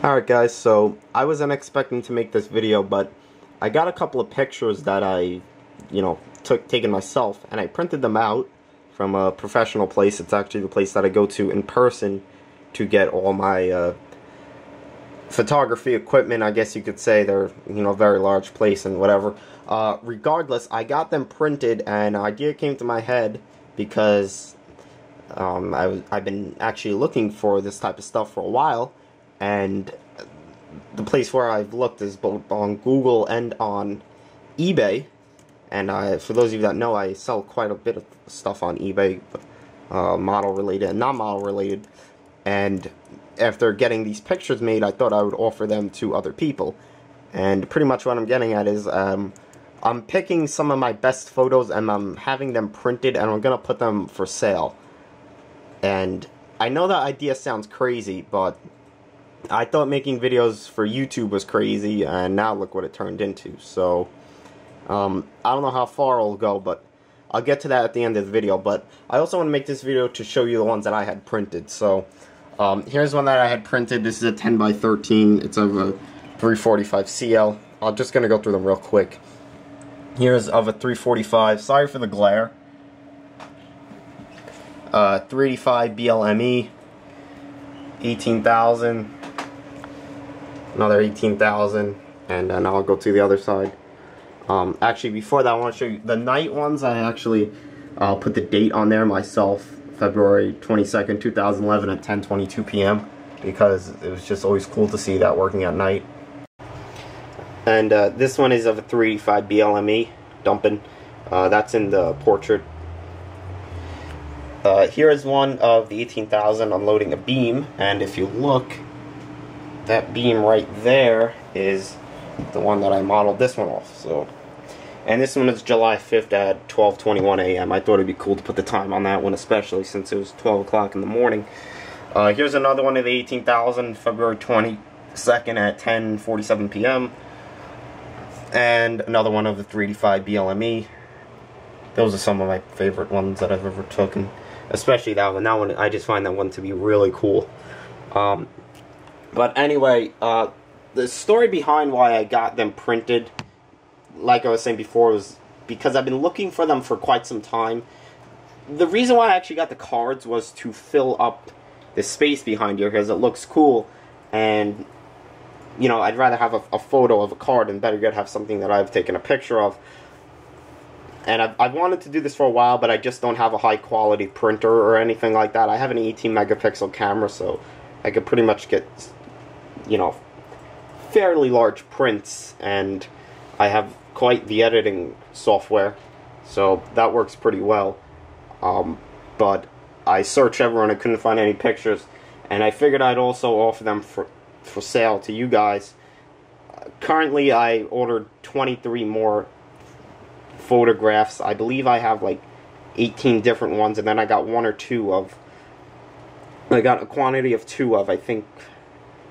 Alright guys, so I wasn't expecting to make this video, but I got a couple of pictures that I, taken myself, and I printed them out from a professional place. It's actually the place that I go to in person to get all my photography equipment, I guess you could say. They're, a very large place and whatever. Regardless, I got them printed, and an idea came to my head because I've been actually looking for this type of stuff for a while. And the place where I've looked is both on Google and on eBay. And for those of you that know, I sell quite a bit of stuff on eBay, model related and non-model related. And after getting these pictures made, I thought I would offer them to other people. And pretty much what I'm getting at is I'm picking some of my best photos and I'm having them printed, and I'm going to put them for sale. And I know that idea sounds crazy, but I thought making videos for YouTube was crazy, and now look what it turned into. So, I don't know how far it'll go, but I'll get to that at the end of the video. But I also want to make this video to show you the ones that I had printed. So, here's one that I had printed. This is a 10 by 13. It's of a 345 CL. I'm just going to go through them real quick. Here's of a 345. Sorry for the glare. 385 BLME. 18,000. Another 18,000, and then I'll go to the other side. Actually, before that, I want to show you the night ones. I actually put the date on there myself, February 22nd, 2011 at 10:22 p.m. because it was just always cool to see that working at night. And this one is of a 385 BLME dumping. That's in the portrait. Here is one of the 18,000 unloading a beam, and if you look, that beam right there is the one that I modeled this one off. So, and this one is July 5th at 12:21 a.m. I thought it'd be cool to put the time on that one, especially since it was 12 o'clock in the morning. Here's another one of the 18,000, February 22nd at 10:47 p.m. And another one of the 385 BLME. Those are some of my favorite ones that I've ever taken, especially that one. That one, I just find that one to be really cool. But anyway, the story behind why I got them printed, like I was saying before, was because I've been looking for them for quite some time. The reason why I actually got the cards was to fill up the space behind here, because it looks cool, and, I'd rather have a photo of a card and better yet have something that I've taken a picture of. And I've wanted to do this for a while, but I just don't have a high quality printer or anything like that. I have an 18 megapixel camera, so I could pretty much get, fairly large prints, and I have quite the editing software, so that works pretty well. But I searched everywhere and I couldn't find any pictures, and I figured I'd also offer them for sale to you guys. Currently, I ordered 23 more photographs. I believe I have like 18 different ones, and then I got I got a quantity of 2 of, I think,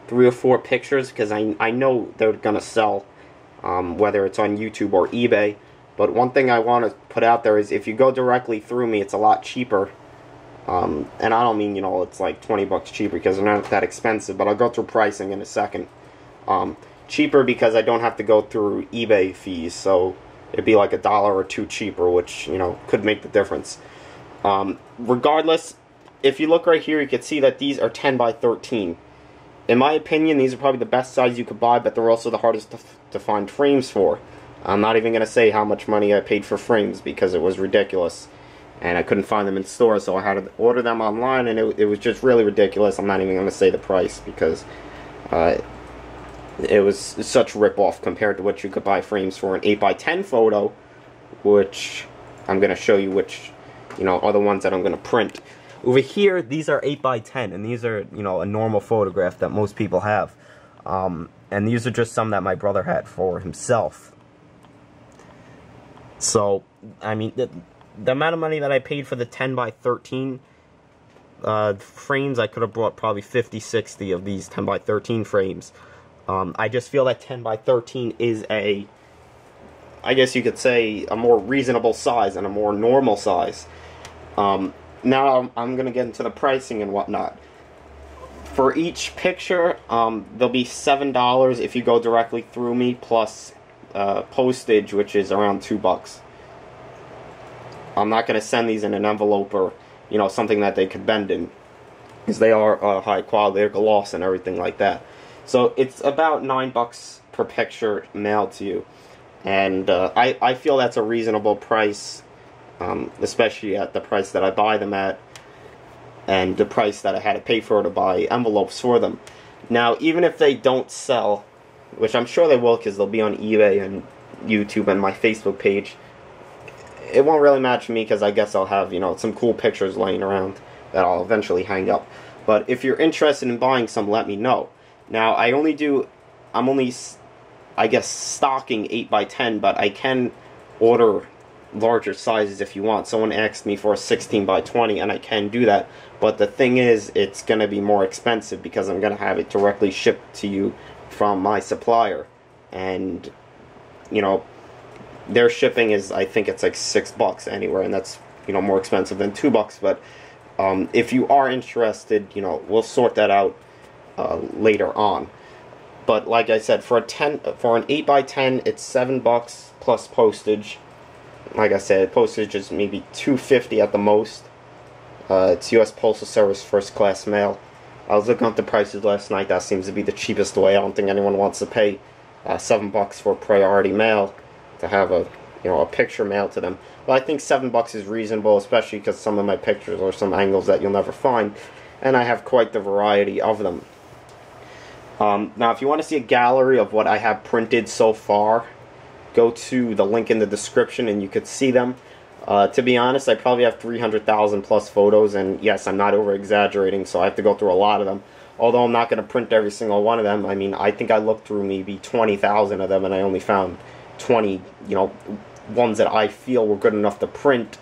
3 or 4 pictures, because I know they're gonna sell, whether it's on YouTube or eBay. But one thing I want to put out there is, if you go directly through me, it's a lot cheaper. And I don't mean, it's like 20 bucks cheaper, because they're not that expensive, but I'll go through pricing in a second. Cheaper because I don't have to go through eBay fees, so it'd be like $1 or $2 cheaper, which, could make the difference. Regardless, if you look right here, you can see that these are 10 by 13. In my opinion, these are probably the best size you could buy, but they're also the hardest to find frames for. I'm not even going to say how much money I paid for frames, because it was ridiculous. And I couldn't find them in stores, so I had to order them online, and it was just really ridiculous. I'm not even going to say the price, because it was such rip-off compared to what you could buy frames for. An 8 by 10 photo, which I'm going to show you, which, are the ones that I'm going to print. Over here, these are 8 by 10, and these are, a normal photograph that most people have. And these are just some that my brother had for himself. So, I mean, the amount of money that I paid for the 10 by 13 frames, I could have bought probably 50, 60 of these 10 by 13 frames. I just feel that 10 by 13 is I guess you could say, a more reasonable size and a more normal size. Now I'm going to get into the pricing and whatnot. For each picture, there'll be $7 if you go directly through me, plus postage, which is around $2. I'm not going to send these in an envelope or, you know, something that they could bend in, because they are high quality, they're gloss and everything like that. So it's about $9 per picture mailed to you, and I feel that's a reasonable price, especially at the price that I buy them at, and the price that I had to pay for to buy envelopes for them. Now, even if they don't sell, which I'm sure they will because they'll be on eBay and YouTube and my Facebook page, it won't really matter to me because I guess I'll have, you know, some cool pictures laying around that I'll eventually hang up. But if you're interested in buying some, let me know. Now, I'm only, I guess, stocking 8x10, but I can order larger sizes if you want. Someone asked me for a 16x20, and I can do that. But the thing is, it's going to be more expensive because I'm going to have it directly shipped to you from my supplier. And, you know, their shipping is, I think it's like $6 anywhere, and that's, you know, more expensive than $2. But if you are interested, you know, we'll sort that out later on. But like I said, for an 8x10, it's $7 plus postage. Like I said, postage is maybe $2.50 at the most. It's U.S. Postal Service first class mail. I was looking up the prices last night. That seems to be the cheapest way. I don't think anyone wants to pay $7 for priority mail to have a picture mailed to them. But I think $7 is reasonable, especially because some of my pictures are some angles that you'll never find, and I have quite the variety of them. Now, if you want to see a gallery of what I have printed so far, go to the link in the description and you could see them. To be honest, I probably have 300,000 plus photos, and yes, I'm not over-exaggerating, so I have to go through a lot of them. Although I'm not going to print every single one of them. I mean, I think I looked through maybe 20,000 of them, and I only found 20, ones that I feel were good enough to print.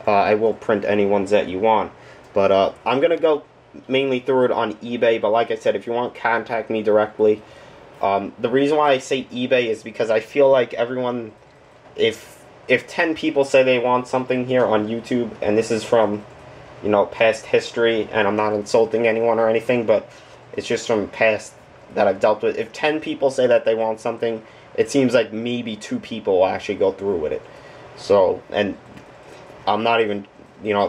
I will print any ones that you want. But I'm going to go mainly through it on eBay, but like I said, if you want, contact me directly. The reason why I say eBay is because I feel like everyone, if 10 people say they want something here on YouTube, and this is from, past history, and I'm not insulting anyone or anything, but it's just from past that I've dealt with. If 10 people say that they want something, it seems like maybe 2 people will actually go through with it. So, and I'm not even,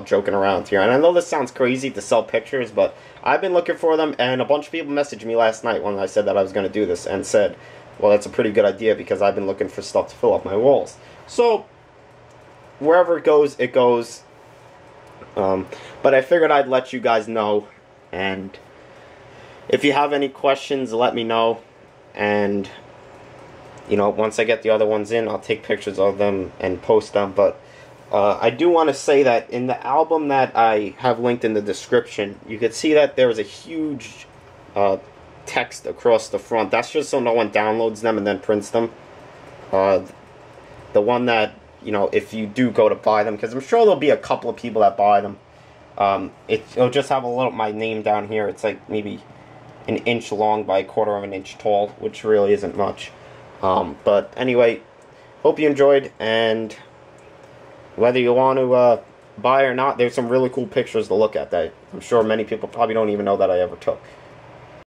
joking around here. And I know this sounds crazy to sell pictures, but I've been looking for them, and a bunch of people messaged me last night when I said that I was going to do this, and said, well, that's a pretty good idea because I've been looking for stuff to fill up my walls. So, wherever it goes, it goes. But I figured I'd let you guys know, and if you have any questions, let me know, and once I get the other ones in, I'll take pictures of them and post them. But I do want to say that in the album that I have linked in the description, you can see that there is a huge text across the front. That's just so no one downloads them and then prints them. The one that, if you do go to buy them, because I'm sure there'll be a couple of people that buy them, it'll just have my name down here. It's like maybe an inch long by a quarter of an inch tall, which really isn't much. But anyway, hope you enjoyed, and whether you want to buy or not, there's some really cool pictures to look at that I'm sure many people probably don't even know that I ever took.